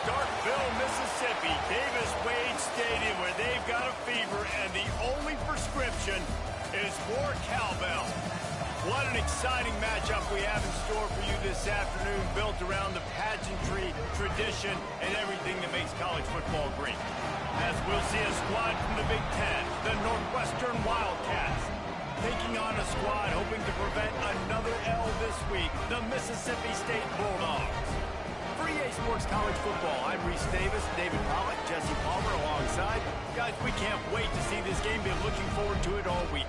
Starkville, Mississippi, Davis-Wade Stadium, where they've got a fever, and the only prescription is more cowbell. What an exciting matchup we have in store for you this afternoon, built around the pageantry, tradition, and everything that makes college football great. As we'll see a squad from the Big Ten, the Northwestern Wildcats, taking on a squad hoping to prevent another L this week, the Mississippi State Bulldogs. For EA Sports College Football, I'm Reese Davis, David Pollock, Jesse Palmer alongside. Guys, we can't wait to see this game. Been looking forward to it all week.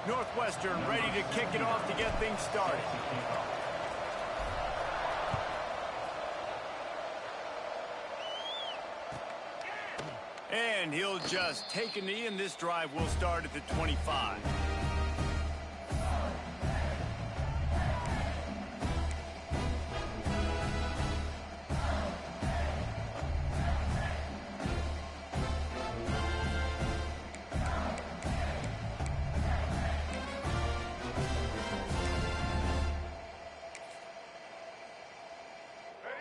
Northwestern ready to kick it off to get things started. And he'll just take a knee, and this drive will start at the 25.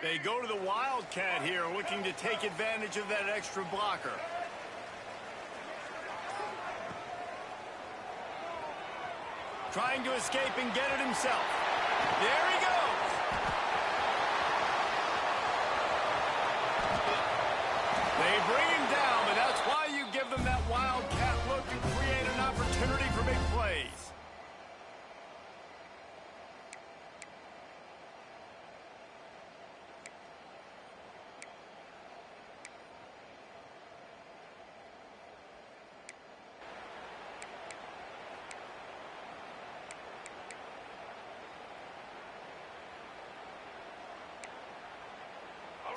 They go to the Wildcat here, looking to take advantage of that extra blocker. Trying to escape and get it himself. There he goes. They bring him down, but that's why you give them that Wildcat look to create an opportunity for big plays.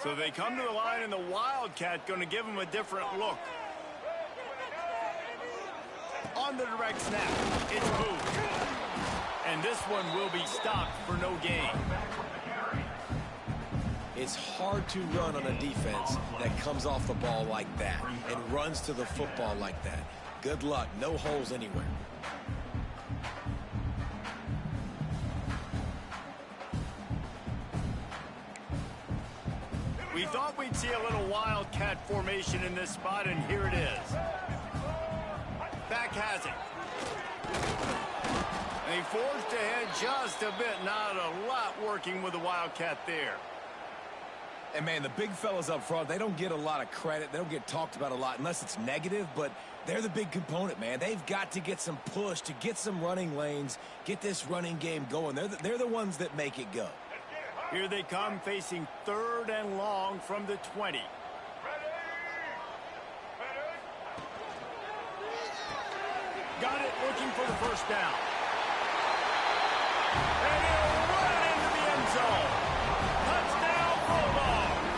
So they come to the line, and the Wildcat going to give them a different look. On the direct snap, it's moved. And this one will be stopped for no gain. It's hard to run on a defense that comes off the ball like that and runs to the football like that. Good luck. No holes anywhere. We thought we'd see a little Wildcat formation in this spot, and here it is. Back has it. And he forged ahead just a bit. Not a lot working with the Wildcat there. And, man, the big fellas up front, they don't get a lot of credit. They don't get talked about a lot unless it's negative, but they're the big component, man. They've got to get some push, to get some running lanes, get this running game going. They're the ones that make it go. Here they come, facing 3rd and long from the 20. Got it, looking for the first down. And he'll run it into the end zone. Touchdown, Bulldogs.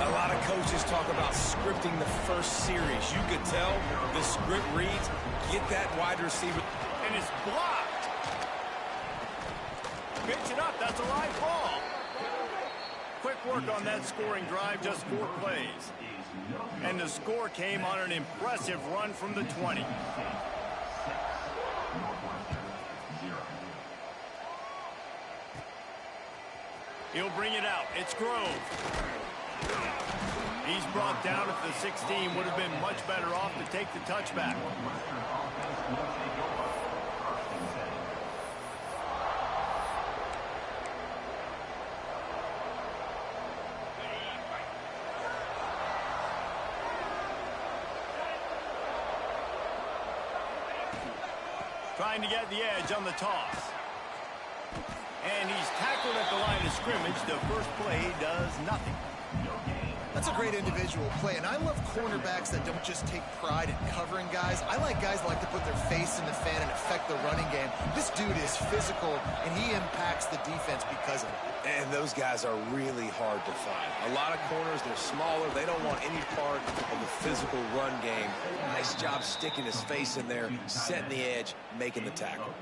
A lot of coaches talk about scripting the first series. You could tell the script reads, get that wide receiver. And it's blocked. Pitch it up, that's a live ball. Quick work on that scoring drive, just 4 plays. And the score came on an impressive run from the 20. He'll bring it out, it's Grove. He's brought down at the 16, would have been much better off to take the touchback. Trying to get the edge on the toss. And he's tackled at the line of scrimmage. The first play does nothing. That's a great individual play, and I love cornerbacks that don't just take pride in covering guys. I like guys that like to put their face in the fan and affect with the running game. This dude is physical, and he impacts the defense because of it. And those guys are really hard to find. A lot of corners, they're smaller. They don't want any part of the physical run game. Nice job sticking his face in there, setting the edge, making the tackle.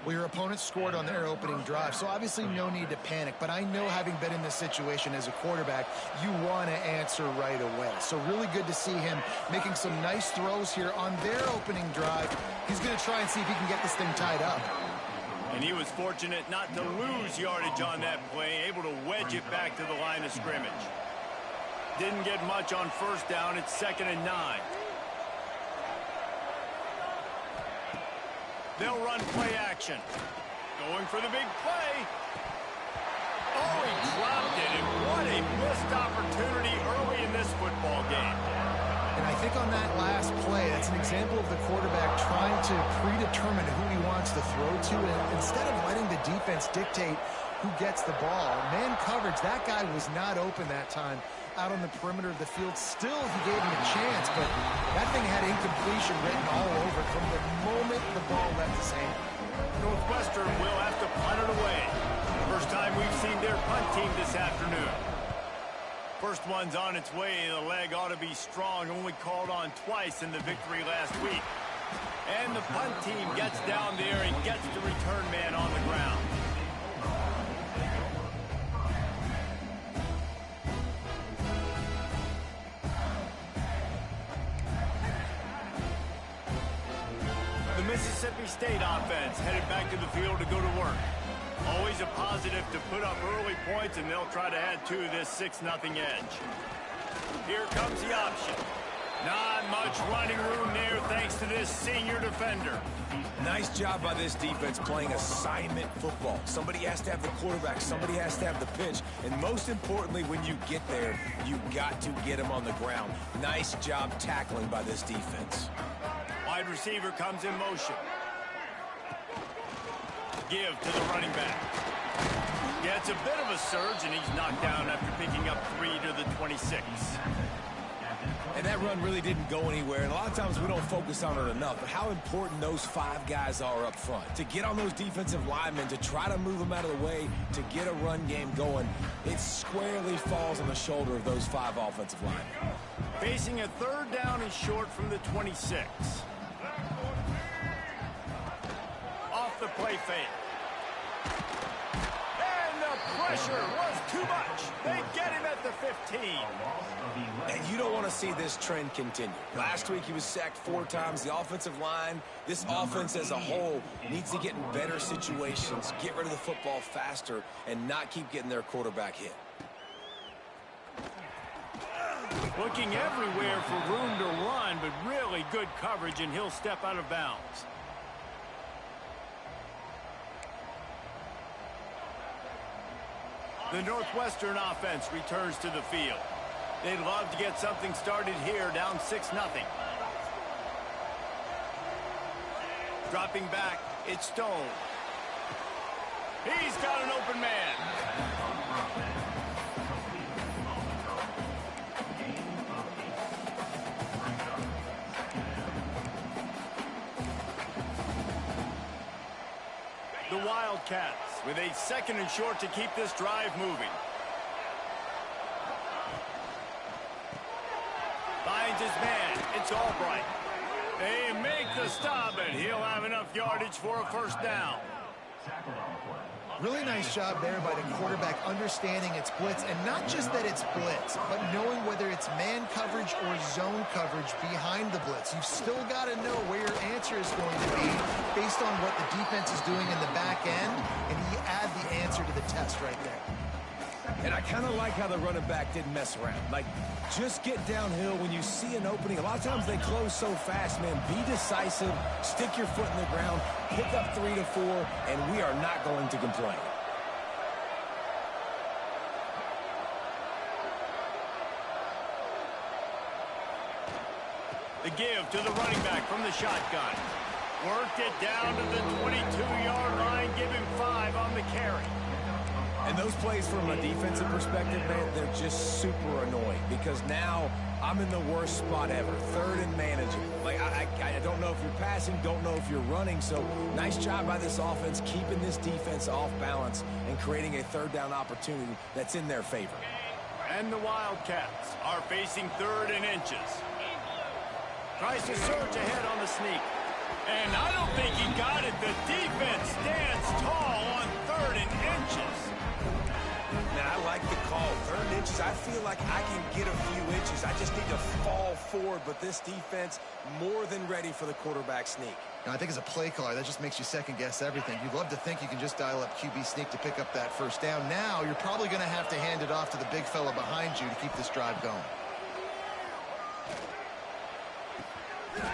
Well, your opponent scored on their opening drive, so obviously no need to panic. But I know, having been in this situation as a quarterback, you want to answer right away. So really good to see him making some nice throws here on their opening drive. He's going to try and see if he can get this thing tied up. And he was fortunate not to lose yardage on that play, able to wedge it back to the line of scrimmage. Didn't get much on first down. It's 2nd and 9. They'll run play action. Going for the big play. Oh, he dropped it, and what a missed opportunity early in this football game. And I think on that last play, that's an example of the quarterback trying to predetermine who he wants to throw to, and instead of letting the defense dictate who gets the ball. Man coverage, that guy was not open that time out on the perimeter of the field. Still, he gave him a chance, but that thing had incompletion written all over it from the moment the ball left his hand. Northwestern will have to punt it away. First time we've seen their punt team this afternoon. First one's on its way. The leg ought to be strong. Only called on twice in the victory last week. And the punt team gets down there and gets the return man on the ground. The Mississippi State offense headed back to the field to go to work. Always a positive to put up early points, and they'll try to add to this 6-0 edge. Here comes the option. Not much running room there thanks to this senior defender. Nice job by this defense playing assignment football. Somebody has to have the quarterback. Somebody has to have the pitch. And most importantly, when you get there, you got to get him on the ground. Nice job tackling by this defense. Wide receiver comes in motion. Give to the running back. Gets a bit of a surge, and he's knocked down after picking up 3 to the 26. And that run really didn't go anywhere. And a lot of times we don't focus on it enough. But how important those 5 guys are up front. To get on those defensive linemen, to try to move them out of the way, to get a run game going, it squarely falls on the shoulder of those 5 offensive linemen. Facing a 3rd down and short from the 26. Off the play fake. And the pressure was too much. They get him at the 15. And you don't want to see this trend continue. Last week he was sacked 4 times. The offensive line, this offense as a whole, needs to get in better situations, get rid of the football faster, and not keep getting their quarterback hit. Looking everywhere for room to run, but really good coverage, and he'll step out of bounds. The Northwestern offense returns to the field. They'd love to get something started here, down 6-0. Dropping back, it's Stone. He's got an open man. The Wildcats with a 2nd and short to keep this drive moving. Finds his man. It's Albright. They make the stop, and he'll have enough yardage for a 1st down. Really nice job there by the quarterback understanding it's blitz, and not just that it's blitz, but knowing whether it's man coverage or zone coverage behind the blitz. You've still got to know where your answer is going to be based on what the defense is doing in the back end, and you add the answer to the test right there. And I kind of like how the running back didn't mess around. Like, just get downhill when you see an opening. A lot of times they close so fast, man. Be decisive, stick your foot in the ground, pick up 3 to 4, and we are not going to complain. The give to the running back from the shotgun. Worked it down to the 22-yard line, give him 5 on the carry. And those plays from a defensive perspective, man, they're just super annoying because now I'm in the worst spot ever, third and manageable. Like, I don't know if you're passing, don't know if you're running, so nice job by this offense keeping this defense off balance and creating a third down opportunity that's in their favor. And the Wildcats are facing 3rd and inches. Tries to surge ahead on the sneak. And I don't think he got it. The defense stands tall on 3rd and inches. Now, I like the call. 3rd inches, I feel like I can get a few inches. I just need to fall forward, but this defense more than ready for the quarterback sneak. Now, I think as a play caller, that just makes you second-guess everything. You'd love to think you can just dial up QB sneak to pick up that first down. Now, you're probably going to have to hand it off to the big fella behind you to keep this drive going.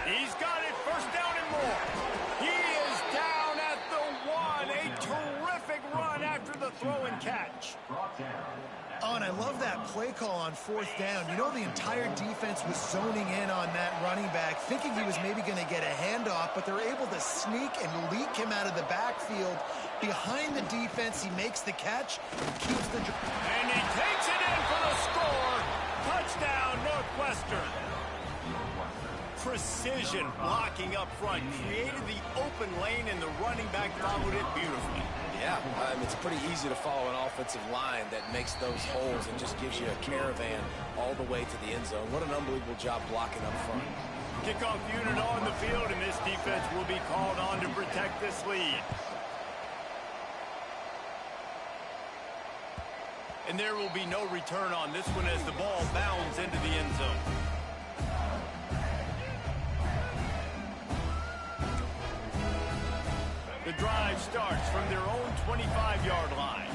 He's got it, 1st down and more. He is down at the 1. A terrific run after the throw and catch. Oh, and I love that play call on 4th down. You know, the entire defense was zoning in on that running back, thinking he was maybe going to get a handoff, but they're able to sneak and leak him out of the backfield. Behind the defense, he makes the catch and keeps the... And he takes it in for the score. Touchdown, Northwestern. Precision blocking up front, created the open lane, and the running back followed it beautifully. Yeah, it's pretty easy to follow an offensive line that makes those holes and just gives you a caravan all the way to the end zone. What an unbelievable job blocking up front. Kickoff unit on the field, and this defense will be called on to protect this lead. And there will be no return on this one as the ball bounds into the end zone. The drive starts from their own 25-yard line.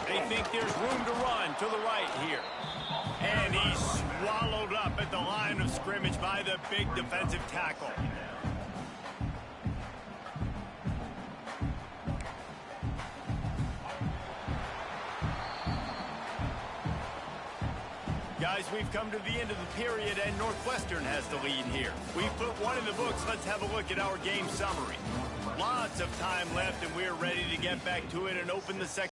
They think there's room to run to the right here. And he's swallowed up at the line of scrimmage by the big defensive tackle. Guys, we've come to the end of the period, and Northwestern has the lead here. We've put one in the books. Let's have a look at our game summary. Lots of time left, and we're ready to get back to it and open the second.